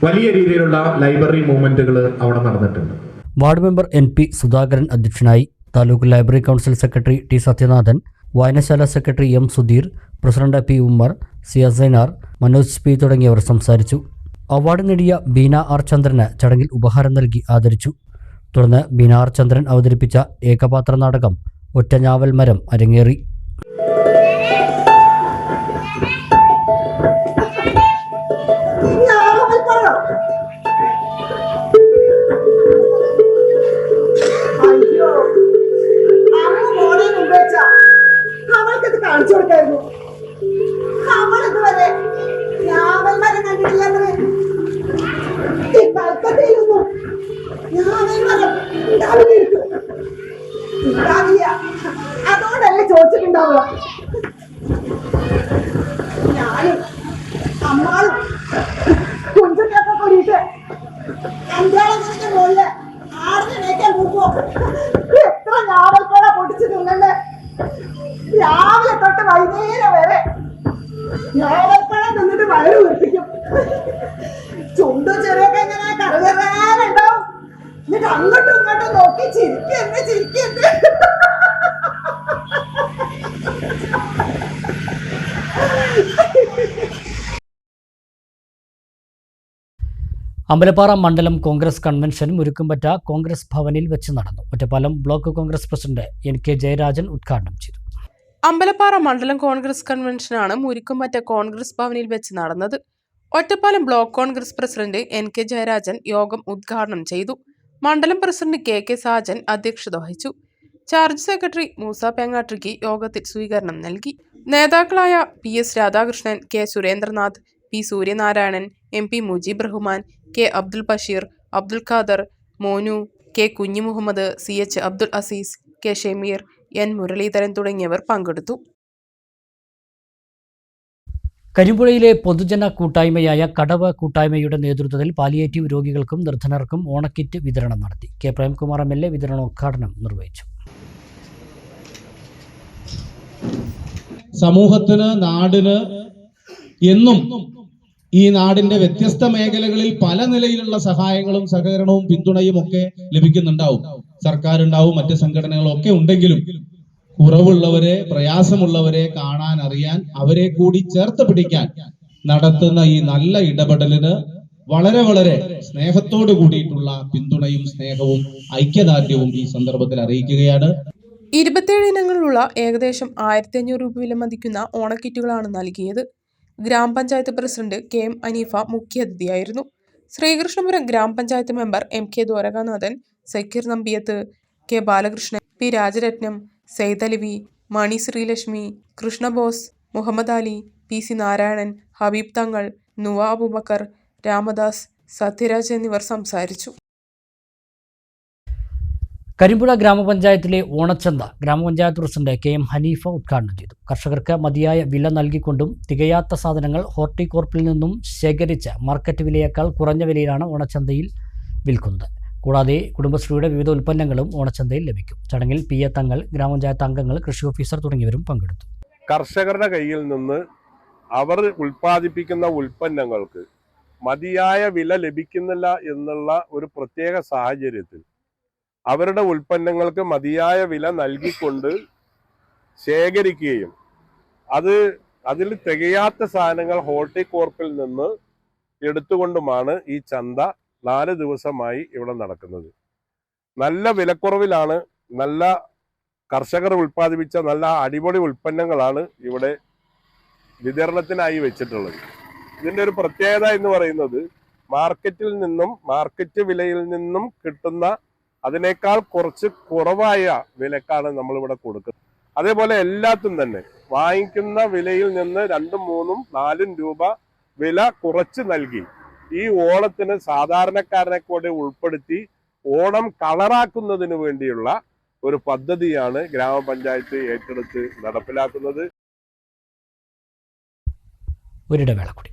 വലിയ രീതിയിലുള്ള ലൈബ്രറി മൂവ്മെന്റുകൾ അവിടെ നടന്നിട്ടുണ്ട്. വാർഡ് മെമ്പർ NP സുധാകരൻ അധ്യക്ഷനായി. Taluk library council secretary T Sathyanathan, വായനശാല secretary M Sudheer, president P Ummer, Siyasainar, Manoj P തുടങ്ങിയവർ സംസാരിച്ചു. അവാർഡ് നേടിയ ബീന R ചന്ദ്രന് ചടങ്ങിൽ ഉപഹാരം നൽകി ആദരിച്ചു. തുടർന്ന് ബീന R ചന്ദ്രൻ അവതരിപ്പിച്ച ഏകപാത്ര നാടകം ഒറ്റഞ്ഞാവൽ മരം അരങ്ങേറി. നിൽക്കുകയായിരുന്നു. അവൾ ഇതുവരെ ഞാവൽ മരം കണ്ടിട്ടില്ലത്രേ. ഈ കൽക്കത്തയിലൊന്നും ഞാവൽ മരം ഉണ്ടാവില്ലായിരിക്കും. ഉണ്ടാവില്ല, അതുകൊണ്ടല്ലേ ചോദിച്ചിട്ടുണ്ടാവുക. ഞാനും അമ്മാളും കുഞ്ചുണ്ടൊക്കെ കൂടിയിട്ട് അഞ്ചാളത്തിന്റെ മുകളില് ആറിനേക്കാൻ പോകുമ്പോ എത്ര ഞാവൽപ്പഴ പൊടിച്ചു തിന്നല്ലേ. രാവിലെ തൊട്ട് വൈകുന്നേരം വരെ ഞാവൽപ്പഴം തിന്നിട്ട് വയറ് വീർപ്പിക്കും. ചുണ്ടു ചെറിയൊക്കെ ഇങ്ങനെ കറുകറാനുണ്ടാവും. എന്നിട്ട് അങ്ങോട്ടും ഇങ്ങോട്ടും നോക്കി ചിരിക്കന്നെ ചിരിക്കന്നെ. അമ്പലപ്പാറ മണ്ഡലം കോൺഗ്രസ് കൺവെൻഷൻ മുരുക്കുംപറ്റ കോൺഗ്രസ് ഭവനിൽ വെച്ച് നടന്നു. Ottapalam block Congress president NK Jayarajan ഉദ്ഘാടനം ചെയ്തു. അമ്പലപ്പാറ മണ്ഡലം കോൺഗ്രസ് കൺവെൻഷനാണ് മുരുക്കുംപറ്റ കോൺഗ്രസ് ഭവനിൽ വെച്ച് നടന്നത്. Ottapalam block Congress president NK Jayarajan യോഗം ഉദ്ഘാടനം ചെയ്തു. മണ്ഡലം പ്രസിഡന്റ് KK സാജൻ അധ്യക്ഷത വഹിച്ചു. ചാർജ് സെക്രട്ടറി മൂസ പേങ്ങാട്രിക്ക് യോഗത്തിൽ സ്വീകരണം നൽകി. നേതാക്കളായ PS Radhakrishnan, K Surendranath, P Suryanarayanan, MP Mujeeb Rahman, K Abdul Basheer, Abdul Khader, മോനു, K Kunhimuhammad, CH Abdul Azeez, K Shameer, N Muraleedharan തുടങ്ങിയവർ പങ്കെടുത്തു. കരിമ്പുഴയിലെ പൊതുജന കൂട്ടായ്മയായ കടവ് കൂട്ടായ്മയുടെ നേതൃത്വത്തിൽ പാലിയേറ്റീവ് രോഗികൾക്കും നിർധനർക്കും ഓണക്കിറ്റ് വിതരണം നടത്തി. K പ്രേംകുമാർ MLA വിതരണോദ്ഘാടനം നിർവഹിച്ചു. സമൂഹത്തിന്, നാടിന് എന്നും ഈ നാടിന്റെ വ്യത്യസ്ത മേഖലകളിൽ പല നിലയിലുള്ള സഹായങ്ങളും സഹകരണവും പിന്തുണയും ഒക്കെ ലഭിക്കുന്നുണ്ടാവും. സർക്കാർ ഉണ്ടാവും, മറ്റ് സംഘടനകളും ഒക്കെ ഉണ്ടെങ്കിലും കുറവുള്ളവരെ, പ്രയാസമുള്ളവരെ കാണാൻ, അറിയാൻ, അവരെ കൂടി ചേർത്ത് പിടിക്കാൻ നടത്തുന്ന ഈ നല്ല ഇടപെടലിന് വളരെ വളരെ സ്നേഹത്തോട് കൂടിയിട്ടുള്ള പിന്തുണയും സ്നേഹവും ഐക്യദാർഢ്യവും ഈ സന്ദർഭത്തിൽ അറിയിക്കുകയാണ്. 27 ഇനങ്ങളിലുള്ള ഏകദേശം 1500 രൂപ വില മതിക്കുന്ന ഓണക്കിറ്റുകളാണ് നൽകിയത്. ഗ്രാമപഞ്ചായത്ത് പ്രസിഡന്റ് KM അനീഫ മുഖ്യാതിഥിയായിരുന്നു. ശ്രീകൃഷ്ണപുരം ഗ്രാമപഞ്ചായത്ത് member MK Dwarakanathan, Sakkeer Nambiyath, K Balakrishnan, P Rajarathnam, Saithalavi, Mani Sreelakshmi, Krishnabose, Muhammad Ali, PC Narayanan, Habeeb Thangal, നുവ അബൂബക്കർ, രാമദാസ്, സത്യരാജ് എന്നിവർ സംസാരിച്ചു. കരിമ്പുഴ ഗ്രാമപഞ്ചായത്തിലെ ഓണച്ചന്ത ഗ്രാമപഞ്ചായത്ത് പ്രസിഡന്റ് KM ഹനീഫ ഉദ്ഘാടനം ചെയ്തു. കർഷകർക്ക് മതിയായ വില നൽകിക്കൊണ്ടും തികയാത്ത സാധനങ്ങൾ ഹോർട്ടികോർപ്പിൽ നിന്നും ശേഖരിച്ച് മാർക്കറ്റ് വിലയേക്കാൾ കുറഞ്ഞ വിലയിലാണ് ഓണച്ചന്തയിൽ വിൽക്കുന്നത്. കൂടാതെ കുടുംബശ്രീയുടെ വിവിധ ഉൽപ്പന്നങ്ങളും ഓണച്ചന്തയിൽ ലഭിക്കും. ചടങ്ങിൽ PA തങ്ങൾ, ഗ്രാമപഞ്ചായത്ത് അംഗങ്ങൾ, കൃഷി ഓഫീസർ തുടങ്ങിയവരും പങ്കെടുത്തു. കർഷകരുടെ കയ്യിൽ നിന്ന് അവർ ഉൽപ്പാദിപ്പിക്കുന്ന ഉൽപ്പന്നങ്ങൾക്ക് മതിയായ വില ലഭിക്കുന്നില്ല എന്നുള്ള ഒരു പ്രത്യേക സാഹചര്യത്തിൽ അവരുടെ ഉൽപ്പന്നങ്ങൾക്ക് മതിയായ വില നൽകിക്കൊണ്ട് ശേഖരിക്കുകയും അതിൽ തികയാത്ത സാധനങ്ങൾ ഹോർട്ടികോർപ്പിൽ നിന്ന് എടുത്തുകൊണ്ടുമാണ് ഈ ചന്ത 4 ദിവസമായി ഇവിടെ നടക്കുന്നത്. നല്ല വിലക്കുറവിലാണ്, നല്ല കർഷകർ ഉൽപ്പാദിപ്പിച്ച നല്ല അടിപൊളി ഉൽപ്പന്നങ്ങളാണ് ഇവിടെ വിതരണത്തിനായി വെച്ചിട്ടുള്ളത്. ഇതിൻ്റെ ഒരു പ്രത്യേകത എന്ന് പറയുന്നത് മാർക്കറ്റിൽ നിന്നും, മാർക്കറ്റ് വിലയിൽ നിന്നും കിട്ടുന്ന അതിനേക്കാൾ കുറച്ച് കുറവായ വിലക്കാണ് നമ്മളിവിടെ കൊടുക്കുന്നത്. അതേപോലെ എല്ലാത്തും തന്നെ വാങ്ങിക്കുന്ന വിലയിൽ നിന്ന് 2, 3, 4 രൂപ വില കുറച്ച് നൽകി ഈ ഓണത്തിന് സാധാരണക്കാരനെ കൂടെ ഉൾപ്പെടുത്തി ഓണം കളറാക്കുന്നതിന് വേണ്ടിയുള്ള ഒരു പദ്ധതിയാണ് ഗ്രാമപഞ്ചായത്ത് ഏറ്റെടുത്ത് നടപ്പിലാക്കുന്നത്. ഒരിടവേള കൂടി.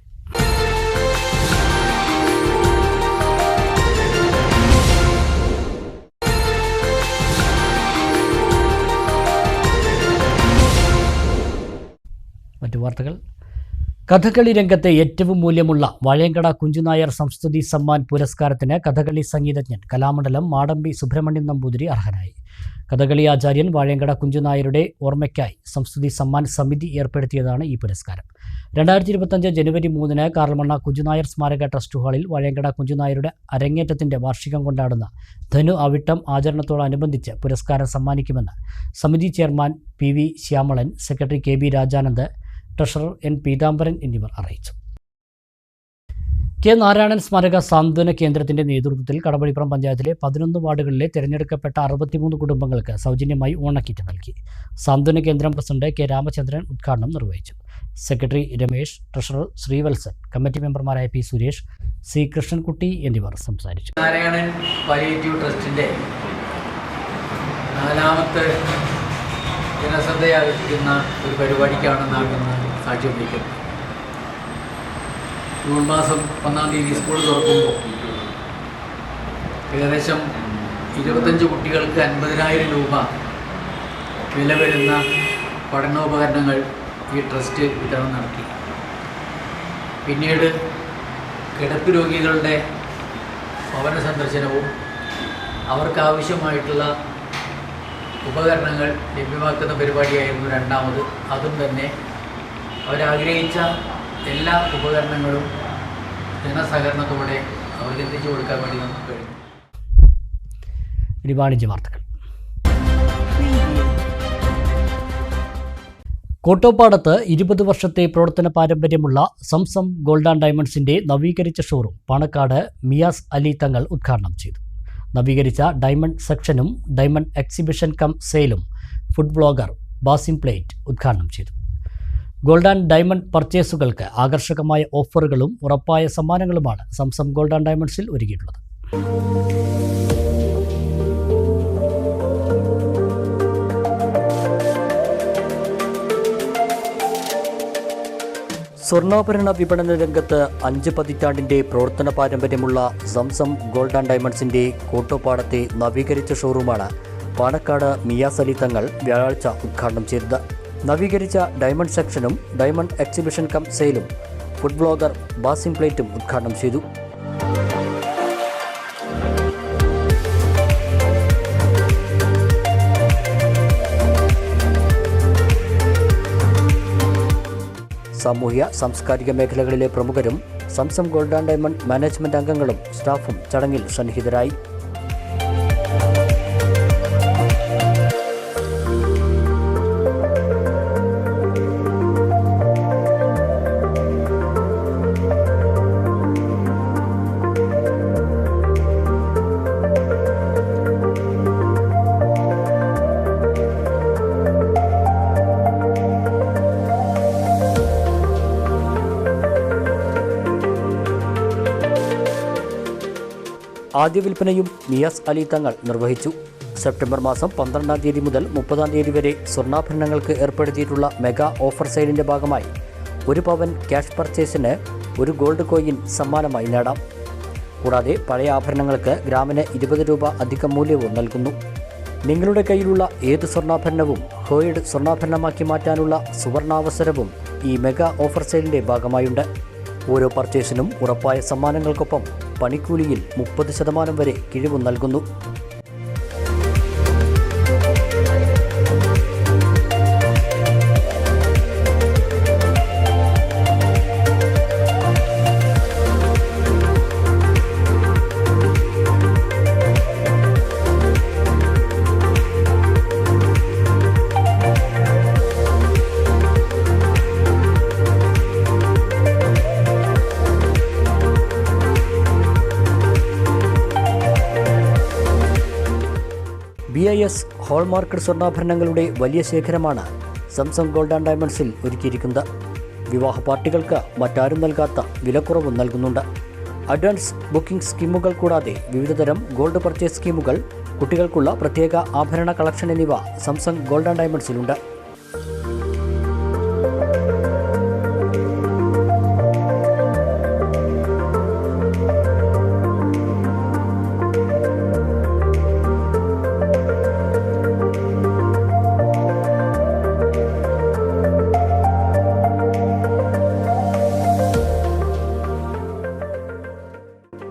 മറ്റു വാർത്തകൾ. കഥകളി രംഗത്തെ ഏറ്റവും മൂല്യമുള്ള വാഴയങ്കട കുഞ്ചുനായർ സംസ്കൃതി സമ്മാൻ പുരസ്കാരത്തിന് കഥകളി സംഗീതജ്ഞൻ കലാമണ്ഡലം മാടമ്പി സുബ്രഹ്മണ്യൻ നമ്പൂതിരി അർഹനായി. കഥകളി ആചാര്യൻ വാഴയങ്കട കുഞ്ചുനായരുടെ ഓർമ്മയ്ക്കായി സംസ്കൃതി സമ്മാൻ സമിതി ഏർപ്പെടുത്തിയതാണ് ഈ പുരസ്കാരം. 2025 ജനുവരി 3-ന് കാറൽമണ്ണ കുഞ്ചുനായർ സ്മാരക ട്രസ്റ്റ് ഹാളിൽ വാഴയങ്കട കുഞ്ചുനായരുടെ അരങ്ങേറ്റത്തിൻ്റെ വാർഷികം കൊണ്ടാടുന്ന ധനു അവിട്ടം ആചരണത്തോടനുബന്ധിച്ച് പുരസ്കാരം സമ്മാനിക്കുമെന്ന് സമിതി chairman PV Shyamalan, secretary KB Rajanand, treasurer N Peethambaran എന്നിവർ അറിയിച്ചു. കെ നാരായണൻ സ്മാരക സാന്ത്വന കേന്ദ്രത്തിന്റെ നേതൃത്വത്തിൽ കടമ്പഴിപ്പുറം പഞ്ചായത്തിലെ 11 വാർഡുകളിലെ തിരഞ്ഞെടുക്കപ്പെട്ട 63 കുടുംബങ്ങൾക്ക് സൗജന്യമായി ഓണക്കിറ്റ് നൽകി. സാന്ത്വന കേന്ദ്രം പ്രസിഡന്റ് കെ രാമചന്ദ്രൻ ഉദ്ഘാടനം നിർവഹിച്ചു. Secretary Ramesh, treasurer Sreevalsan, committee മെമ്പർമാരായ പി സുരേഷ്, സി കൃഷ്ണൻകുട്ടി എന്നിവർ സംസാരിച്ചു. നാരായണൻ പാലിയേറ്റീവ് ട്രസ്റ്റിന്റെ 4ാമത്തെ ജനശ്രദ്ധയാകർഷിക്കുന്ന ഒരു പരിപാടിക്കാണ് നാട്ടിൽ സാക്ഷ്യം വഹിക്കുന്നത്. ജൂൺ മാസം 1-ാം തീയതി സ്കൂൾ തുറക്കുമ്പോൾ ഏകദേശം 25 കുട്ടികൾക്ക് 50,000 രൂപ വില വരുന്ന പഠനോപകരണങ്ങൾ ഈ ട്രസ്റ്റ് വിതരണം നടത്തി. പിന്നീട് കിടപ്പ് രോഗികളുടെ ഭവന സന്ദർശനവും അവർക്കാവശ്യമായിട്ടുള്ള ഉപകരണങ്ങൾ ലഭ്യമാക്കുന്ന പരിപാടിയായിരുന്നു 2ാമത്. അതും തന്നെ അവരാഗ്രഹിച്ച എല്ലാ ഉപകരണങ്ങളും ജനസഹകരണത്തോടെ അവരെത്തിച്ചു കൊടുക്കാൻ വേണ്ടി നമുക്ക് കഴിഞ്ഞു. ഇനി വാണിജ്യ വാർത്തകൾ. കോട്ടോപ്പാടത്ത് 20 വർഷത്തെ പ്രവർത്തന പാരമ്പര്യമുള്ള സംസം ഗോൾഡ് ആൻഡ് ഡയമണ്ട്സിന്റെ നവീകരിച്ച ഷോറൂം പാണക്കാട് മിയാസ് അലി തങ്ങൾ ഉദ്ഘാടനം ചെയ്തു. നവീകരിച്ച ഡയമണ്ട് സെക്ഷനും ഡയമണ്ട് എക്സിബിഷൻ കം സെയിലും ഫുഡ് ബ്ലോഗർ ബാസിം പ്ലേറ്റ് ഉദ്ഘാടനം ചെയ്തു. ഗോൾഡ് ആൻഡ് ഡയമണ്ട് പർച്ചേസുകൾക്ക് ആകർഷകമായ ഓഫറുകളും ഉറപ്പായ സമ്മാനങ്ങളുമാണ് സംസം ഗോൾഡ് ആൻഡ് ഡയമണ്ട്സിൽ ഒരുക്കിയിട്ടുള്ളത്. സ്വർണ്ണാഭരണ വിപണന രംഗത്ത് 5 പതിറ്റാണ്ടിന്റെ പ്രവർത്തന പാരമ്പര്യമുള്ള സംസം ഗോൾഡ് ആൻഡ് ഡയമണ്ട്സിന്റെ കോട്ടോപ്പാടത്തെ നവീകരിച്ച ഷോറൂമാണ് പാണക്കാട് മിയാസ് അലി തങ്ങൾ വ്യാഴാഴ്ച ഉദ്ഘാടനം ചെയ്തത്. നവീകരിച്ച ഡയമണ്ട് സെക്ഷനും ഡയമണ്ട് എക്സിബിഷൻ കം സെയിലും ഫുഡ് ബ്ലോഗർ ബാസിം പ്ലേറ്റും ഉദ്ഘാടനം ചെയ്തു. സാമൂഹ്യ സാംസ്കാരിക മേഖലകളിലെ പ്രമുഖരും Zamzam gold and diamond management അംഗങ്ങളും സ്റ്റാഫും ചടങ്ങിൽ സന്നിഹിതരായി. ആദ്യ വിൽപ്പനയും മിയാസ് അലി തങ്ങൾ നിർവഹിച്ചു. സെപ്റ്റംബർ മാസം 12-ാം തീയതി മുതൽ 30-ാം തീയതി വരെ സ്വർണ്ണാഭരണങ്ങൾക്ക് ഏർപ്പെടുത്തിയിട്ടുള്ള മെഗാ ഓഫർ സെയിലിൻ്റെ ഭാഗമായി 1 പവൻ ക്യാഷ് പർച്ചേസിന് 1 ഗോൾഡ് കോയിൻ സമ്മാനമായി നേടാം. കൂടാതെ പഴയ ആഭരണങ്ങൾക്ക് ഗ്രാമിന് 20 രൂപ അധിക മൂല്യവും നൽകുന്നു. നിങ്ങളുടെ കയ്യിലുള്ള ഏത് സ്വർണ്ണാഭരണവും ഹോയിഡ് സ്വർണ്ണാഭരണമാക്കി മാറ്റാനുള്ള സുവർണാവസരവും ഈ മെഗാ ഓഫർ സെയിലിൻ്റെ ഭാഗമായുണ്ട്. ഓരോ പർച്ചേസിനും ഉറപ്പായ സമ്മാനങ്ങൾക്കൊപ്പം പണിക്കൂലിയിൽ 30% വരെ കിഴിവും നൽകുന്നു. BIS ഹോൾമാർക്കഡ് സ്വർണ്ണാഭരണങ്ങളുടെ വലിയ ശേഖരമാണ് സംസം ഗോൾഡ് ആൻഡ് ഡയമണ്ട്സിൽ ഒരുക്കിയിരിക്കുന്നത്. വിവാഹ പാർട്ടികൾക്ക് മറ്റാരും നൽകാത്ത വിലക്കുറവും നൽകുന്നുണ്ട്. അഡ്വാൻസ് ബുക്കിംഗ് സ്കീമുകൾ കൂടാതെ വിവിധതരം ഗോൾഡ് പർച്ചേസ് സ്കീമുകൾ, കുട്ടികൾക്കുള്ള പ്രത്യേക ആഭരണ കളക്ഷൻ എന്നിവ സംസം ഗോൾഡ് ആൻഡ് ഡയമണ്ട്സിലുണ്ട്.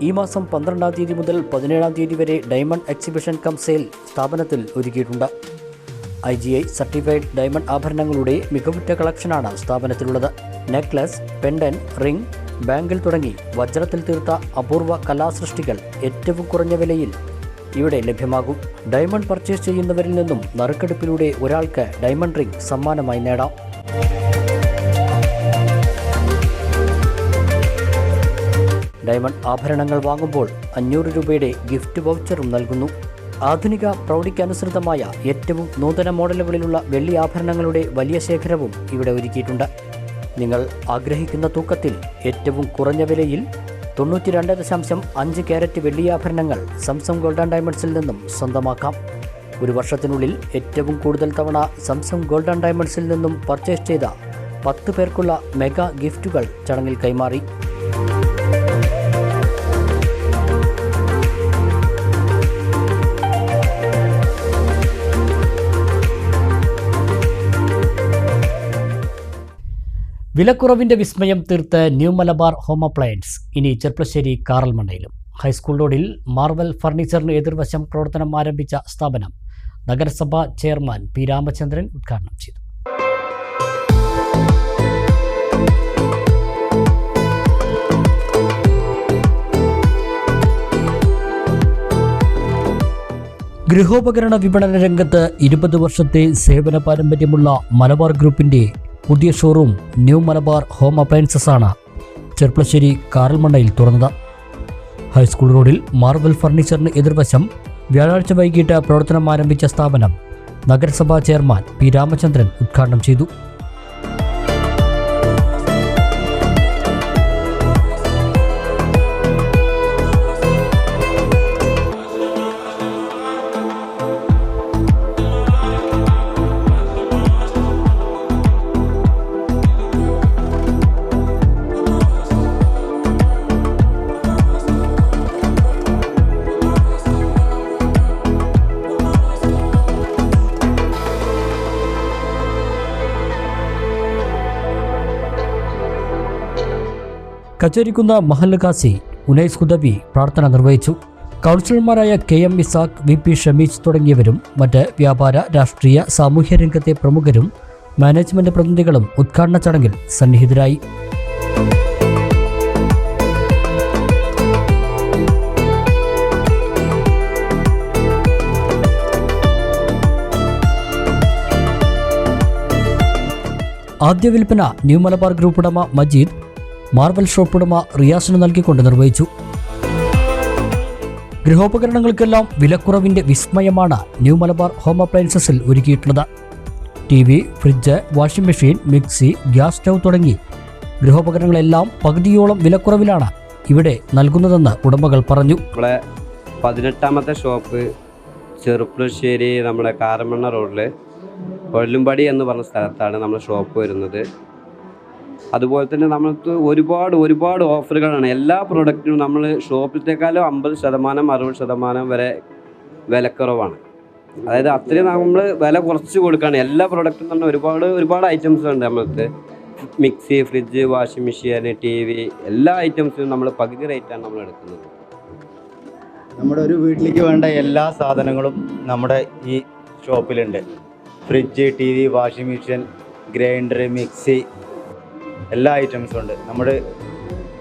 ഈ മാസം 12-ാം തീയതി മുതൽ 17-ാം തീയതി വരെ ഡയമണ്ട് എക്സിബിഷൻ കം സെയിൽ സ്ഥാപനത്തിൽ ഒരുക്കിയിട്ടുണ്ട്. IGI സർട്ടിഫൈഡ് ഡയമണ്ട് ആഭരണങ്ങളുടെ മികവുറ്റ കളക്ഷനാണ് സ്ഥാപനത്തിലുള്ളത്. നെക്ലസ്, പെൻഡൻ, റിംഗ്, ബാങ്കിൾ തുടങ്ങി വജ്രത്തിൽ തീർത്ത അപൂർവ കലാസൃഷ്ടികൾ ഏറ്റവും കുറഞ്ഞ വിലയിൽ ഇവിടെ ലഭ്യമാകും. ഡയമണ്ട് പർച്ചേസ് ചെയ്യുന്നവരിൽ നിന്നും നറുക്കെടുപ്പിലൂടെ ഒരാൾക്ക് ഡയമണ്ട് റിംഗ് സമ്മാനമായി നേടാം. ഡയമണ്ട് ആഭരണങ്ങൾ വാങ്ങുമ്പോൾ 500 രൂപയുടെ ഗിഫ്റ്റ് വൗച്ചറും നൽകുന്നു. ആധുനിക പ്രൗഢിക്കനുസൃതമായ ഏറ്റവും നൂതന മോഡലുകളിലുള്ള വെള്ളി ആഭരണങ്ങളുടെ വലിയ ശേഖരവും ഇവിടെ ഒരുക്കിയിട്ടുണ്ട്. നിങ്ങൾ ആഗ്രഹിക്കുന്ന തൂക്കത്തിൽ ഏറ്റവും കുറഞ്ഞ വിലയിൽ 92.5 ക്യാരറ്റ് വെള്ളിയാഭരണങ്ങൾ സംസം ഗോൾഡ് ആൻഡ് ഡയമണ്ട്സിൽ നിന്നും സ്വന്തമാക്കാം. ഒരു വർഷത്തിനുള്ളിൽ ഏറ്റവും കൂടുതൽ തവണ സംസം ഗോൾഡ് ആൻഡ് ഡയമണ്ട്സിൽ നിന്നും പർച്ചേസ് ചെയ്ത 10 പേർക്കുള്ള മെഗാ ഗിഫ്റ്റുകൾ ചടങ്ങിൽ കൈമാറി. വിലക്കുറവിന്റെ വിസ്മയം തീർത്ത് ന്യൂ മലബാർ ഹോം അപ്ലയൻസ് ഇനി ചെർപ്പളശ്ശേരി കാറൽമണ്ണയിലും. ഹൈസ്കൂൾ റോഡിൽ മാർവൽ ഫർണിച്ചറിന് എതിർവശം പ്രവർത്തനം ആരംഭിച്ച സ്ഥാപനം നഗരസഭാ ചെയർമാൻ പി രാമചന്ദ്രൻ ഉദ്ഘാടനം ചെയ്തു. ഗൃഹോപകരണ വിപണന രംഗത്ത് 20 വർഷത്തെ സേവന പാരമ്പര്യമുള്ള മലബാർ ഗ്രൂപ്പിന്റെ പുതിയ showroom new Malabar home appliances ആണ് ചെർപ്പളശ്ശേരി കാറൽമണ്ണയിൽ തുറന്നത്. ഹൈസ്കൂൾ റോഡിൽ മാർവൽ ഫർണിച്ചറിന് എതിർവശം വ്യാഴാഴ്ച വൈകിട്ട് പ്രവർത്തനം ആരംഭിച്ച സ്ഥാപനം നഗരസഭാ ചെയർമാൻ പി രാമചന്ദ്രൻ ഉദ്ഘാടനം ചെയ്തു. കച്ചേരിക്കുന്ന മഹല്ല് ഖാസി ഉനൈസ് ഹുദവി പ്രാർത്ഥന നിർവഹിച്ചു. കൗൺസിലർമാരായ KM ഇസാഖ്, VP ഷമീജ് തുടങ്ങിയവരും മറ്റ് വ്യാപാര, രാഷ്ട്രീയ, സാമൂഹ്യ രംഗത്തെ പ്രമുഖരും മാനേജ്മെന്റ് പ്രതിനിധികളും ഉദ്ഘാടന ചടങ്ങിൽ സന്നിഹിതരായി. ആദ്യ വിൽപ്പന ന്യൂ മലബാർ ഗ്രൂപ്പ് ഉടമ മജീദ്, മാർവൽ ഷോപ്പ് ഉടമ റിയാസിന് നൽകിക്കൊണ്ട് നിർവഹിച്ചു. ഗൃഹോപകരണങ്ങൾക്കെല്ലാം വിലക്കുറവിന്റെ വിസ്മയമാണ് ന്യൂ മലബാർ ഹോം അപ്ലയൻസസിൽ ഒരുക്കിയിട്ടുള്ളത്. TV, fridge, washing machine, mixie, gas stove തുടങ്ങി ഗൃഹോപകരണങ്ങളെല്ലാം പകുതിയോളം വിലക്കുറവിലാണ് ഇവിടെ നൽകുന്നതെന്ന് ഉടമകൾ പറഞ്ഞു. നമ്മളെ 18ാമത്തെ ഷോപ്പ് ചെറുപ്പളശ്ശേരി നമ്മുടെ കാരമണ്ണ റോഡിൽ കൊല്ലുംപടി എന്ന് പറഞ്ഞ സ്ഥലത്താണ് നമ്മുടെ ഷോപ്പ് വരുന്നത്. അതുപോലെ തന്നെ നമുക്ക് ഒരുപാട് ഓഫറുകളാണ്. എല്ലാ പ്രോഡക്റ്റിനും നമ്മൾ ഷോപ്പിലത്തേക്കാളും 50%, 60% വരെ വിലക്കുറവാണ്. അതായത് അത്രയും നമ്മൾ വില കുറച്ച് കൊടുക്കുകയാണ്. എല്ലാ പ്രോഡക്റ്റും തന്നെ ഒരുപാട് ഐറ്റംസ് ഉണ്ട്. നമുക്ക് mixie, fridge, washing machine, TV എല്ലാ ഐറ്റംസിനും നമ്മൾ പകുതി റേറ്റാണ് നമ്മൾ എടുക്കുന്നത്. നമ്മുടെ ഒരു വീട്ടിലേക്ക് വേണ്ട എല്ലാ സാധനങ്ങളും നമ്മുടെ ഈ ഷോപ്പിലുണ്ട്. Fridge, TV, washing machine, grinder, mixie എല്ലാ ഐറ്റംസും ഉണ്ട്. നമ്മുടെ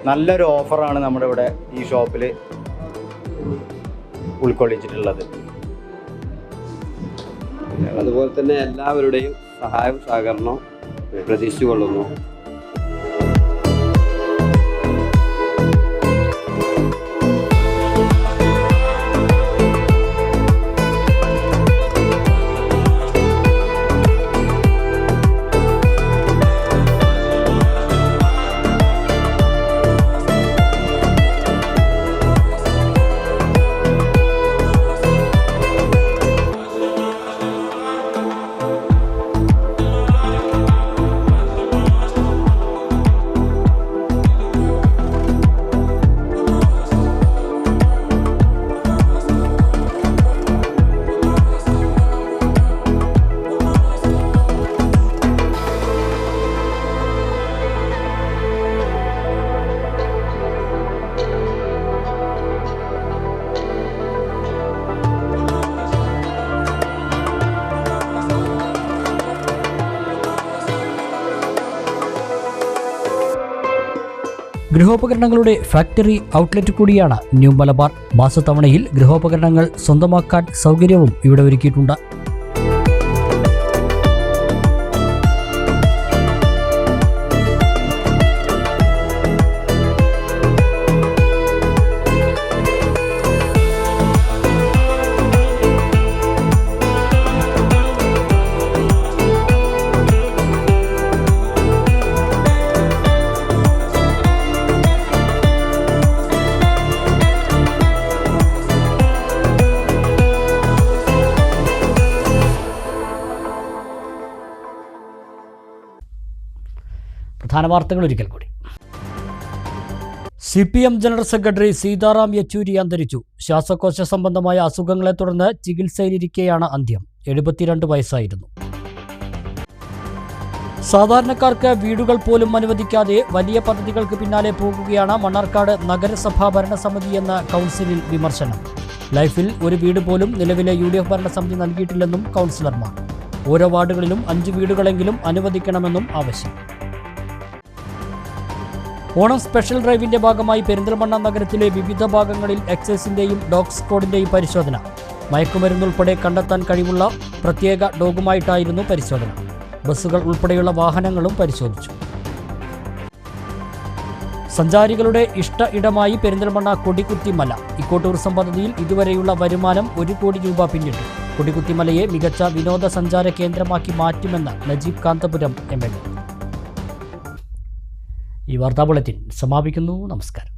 നല്ലൊരു ഓഫറാണ് നമ്മുടെ ഇവിടെ ഈ ഷോപ്പിൽ ഉൾക്കൊള്ളിച്ചിട്ടുള്ളത്. അതുപോലെ തന്നെ എല്ലാവരുടെയും സഹായവും സഹകരണവും പ്രതീക്ഷിച്ചുകൊള്ളുന്നു. ഗൃഹോപകരണങ്ങളുടെ ഫാക്ടറി ഔട്ട്ലെറ്റ് കൂടിയാണ് ന്യൂ മലബാർ. മാസത്തവണയിൽ ഗൃഹോപകരണങ്ങൾ സ്വന്തമാക്കാൻ സൗകര്യവും ഇവിടെ ഒരുക്കിയിട്ടുണ്ട്. പ്രധാന വാർത്തകൾ ഒരിക്കൽ കൂടി. CPM general secretary Sitaram Yechury അന്തരിച്ചു. ശ്വാസകോശ സംബന്ധമായ അസുഖങ്ങളെ തുടർന്ന് ചികിത്സയിലിരിക്കെയാണ് അന്ത്യം. 72 വയസ്സായിരുന്നു. സാധാരണക്കാർക്ക് വീടുകൾ പോലും അനുവദിക്കാതെ വലിയ പദ്ധതികൾക്ക് പിന്നാലെ പോകുകയാണ് മണ്ണാർക്കാട് നഗരസഭാ ഭരണസമിതിയെന്ന കൗൺസിലിൽ വിമർശനം. ലൈഫിൽ ഒരു വീട് പോലും നിലവിലെ UDF ഭരണസമിതി നൽകിയിട്ടില്ലെന്നും കൗൺസിലർമാർ. ഓരോ വാർഡുകളിലും 5 വീടുകളെങ്കിലും അനുവദിക്കണമെന്നും ആവശ്യം. ഓണം സ്പെഷ്യൽ ഡ്രൈവിന്റെ ഭാഗമായി പെരിന്തൽമണ്ണ നഗരത്തിലെ വിവിധ ഭാഗങ്ങളിൽ എക്സൈസിന്റെയും ഡോഗ് സ്ക്വാഡിന്റെയും പരിശോധന. മയക്കുമരുന്നുൾപ്പെടെ കണ്ടെത്താൻ കഴിവുള്ള പ്രത്യേക ഡോഗുമായിട്ടായിരുന്നു പരിശോധന. ബസ്സുകൾ ഉൾപ്പെടെയുള്ള വാഹനങ്ങളും പരിശോധിച്ചു. സഞ്ചാരികളുടെ ഇഷ്ട ഇടമായി പെരിന്തൽമണ്ണ കൊടിക്കുത്തിമല. ഇക്കോ ടൂറിസം പദ്ധതിയിൽ ഇതുവരെയുള്ള വരുമാനം 1 കോടി രൂപ പിന്നിട്ടു. കൊടിക്കുത്തിമലയെ മികച്ച വിനോദസഞ്ചാര കേന്ദ്രമാക്കി മാറ്റുമെന്ന് നജീബ് കാന്തപുരം MLA. ഈ വാർത്താ ബുള്ളറ്റിൻ സമാപിക്കുന്നു. നമസ്കാരം.